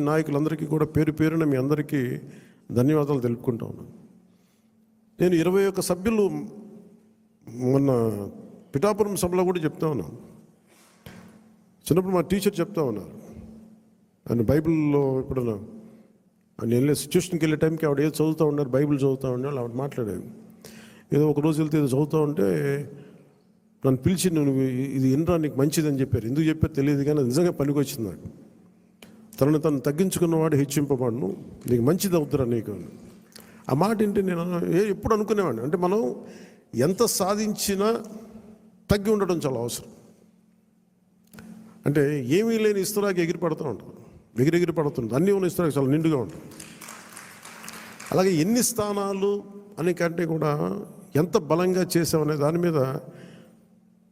నాయకులందరికీ కూడా పేరు పేరున మీ అందరికీ ధన్యవాదాలు తెలుపుకుంటా ఉన్నాను. నేను 21 సభ్యులు మొన్న పిఠాపురం సభలో కూడా చెప్తా ఉన్నాను. చిన్నప్పుడు మా టీచర్ చెప్తా ఉన్నారు, ఆయన బైబిల్లో ఎప్పుడన్నా ఆయన వెళ్ళే సిచ్యువేషన్కి వెళ్ళే టైంకి ఆవిడ ఏదో చదువుతూ ఉన్నారు, బైబిల్ చదువుతూ ఉన్నారు. ఆవిడ మాట్లాడేది ఏదో ఒక రోజు వెళ్తే ఏదో చదువుతూ ఉంటే నన్ను పిలిచి నువ్వు ఇది వినరా నీకు మంచిదని చెప్పారు. ఎందుకు చెప్పారు తెలియదు, కానీ నిజంగా పనికి వచ్చింది నాకు. తనను తను తగ్గించుకున్నవాడు హెచ్చింపబడును, నీకు మంచిది అవుతురా నీకు. ఆ మాట ఏంటి నేను ఎప్పుడు అనుకునేవాడిని, అంటే మనం ఎంత సాధించినా తగ్గి ఉండడం చాలా అవసరం. అంటే ఏమీ లేని ఇస్తరాకి ఎగిరి పడుతూ ఉంటుంది, ఎగిరెగిరి పడుతుంది. అన్నీ ఉన్న ఇస్తరాకి చాలా నిండుగా ఉంటుంది. అలాగే ఎన్ని స్థానాలు అని కంటే కూడా ఎంత బలంగా చేసామనే దాని మీద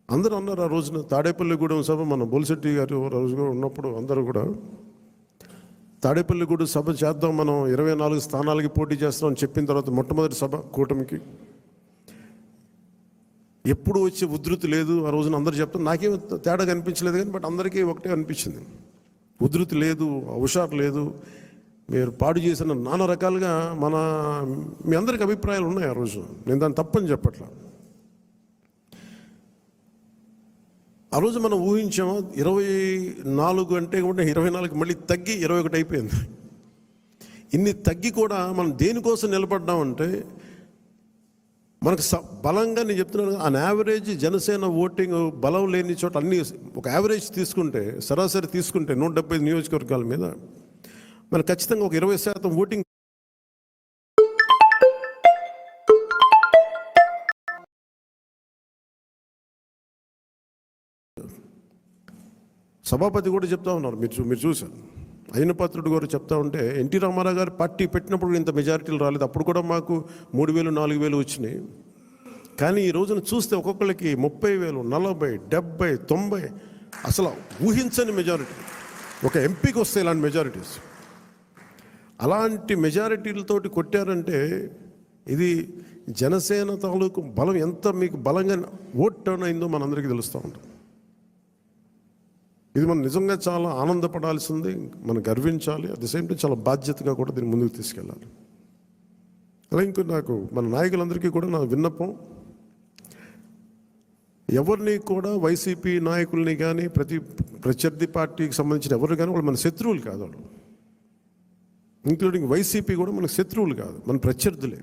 అందరూ అన్నారు. ఆ రోజున తాడేపల్లిగూడెం సభ మన బొలిశెట్టి గారు రోజుగా ఉన్నప్పుడు అందరూ కూడా తాడేపల్లిగూడెం సభ చేద్దాం, మనం 24 స్థానాలకి పోటీ చేస్తామని చెప్పిన తర్వాత మొట్టమొదటి సభ కూటమికి ఎప్పుడు వచ్చే ఉధృతి లేదు. ఆ రోజున అందరూ చెప్తారు, నాకేం తేడా కనిపించలేదు, కానీ బట్ అందరికీ ఒకటే అనిపించింది, ఉధృతి లేదు, హుషారు లేదు, మీరు పాడు చేసిన నానా రకాలుగా మీ అందరికి అభిప్రాయాలు ఉన్నాయి. ఆ రోజు నేను దాన్ని తప్పని చెప్పట్లా. ఆ రోజు మనం ఊహించాము 24 అంటే కూడా 24 మళ్ళీ తగ్గి 21 అయిపోయింది. ఇన్ని తగ్గి కూడా మనం దేనికోసం నిలబడ్డామంటే మనకు బలంగా, నేను చెప్తున్నాను, ఆన్ యావరేజ్ జనసేన ఓటింగ్ బలం లేని చోట అన్ని ఒక యావరేజ్ తీసుకుంటే, సరాసరి తీసుకుంటే 175 నియోజకవర్గాల మీద మనకు ఖచ్చితంగా ఒక 20% ఓటింగ్. సభాపతి కూడా చెప్తా ఉన్నారు, మీరు చూశారు, అయ్యనపాత్రుడు గారు చెప్తా ఉంటే ఎన్టీ రామారావు గారు పార్టీ పెట్టినప్పుడు ఇంత మెజారిటీలు రాలేదు, అప్పుడు కూడా మాకు 3000 4000 వచ్చినాయి. కానీ ఈ రోజున చూస్తే ఒక్కొక్కరికి 30,000 40 70 90 అసలు ఊహించని మెజారిటీ. ఒక ఎంపీకి వస్తే ఇలాంటి మెజారిటీస్, అలాంటి మెజారిటీలతోటి కొట్టారంటే ఇది జనసేన తాలూకు బలం ఎంత మీకు బలంగా ఓట్ టర్న్ అయిందో మనందరికీ తెలుస్తూ ఉంటుంది. ఇది మనం నిజంగా చాలా ఆనందపడాల్సింది, మనం గర్వించాలి. అట్ ది సేమ్ టైం చాలా బాధ్యతగా కూడా దీన్ని ముందుకు తీసుకెళ్ళాలి. అలా ఇంకో నాకు మన నాయకులందరికీ కూడా నా విన్నపం, ఎవరిని కూడా వైసీపీ నాయకుల్ని కానీ ప్రత్యర్థి పార్టీకి సంబంధించిన ఎవరు కానీ వాళ్ళు మన శత్రువులు కాదు, వాళ్ళు ఇంక్లూడింగ్ వైసీపీ కూడా మనకు శత్రువులు కాదు, మన ప్రత్యర్థులే.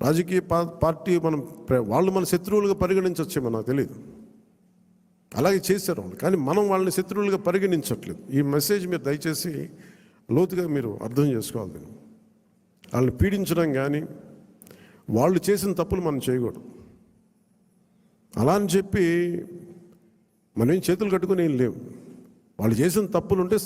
రాజకీయ పార్టీ వాళ్ళు మన శత్రువులుగా పరిగణించవచ్చేమో నాకు తెలియదు, అలాగే చేశారు వాళ్ళు, కానీ మనం వాళ్ళని శత్రువులుగా పరిగణించట్లేదు. ఈ మెసేజ్ మీరు దయచేసి లోతుగా మీరు అర్థం చేసుకోవాలి. వాళ్ళని పీడించడం కానీ వాళ్ళు చేసిన తప్పులు మనం చేయకూడదు. అలా అని చెప్పి మనం చేతులు కట్టుకుని ఏం లేవు. వాళ్ళు చేసిన తప్పులు ఉంటే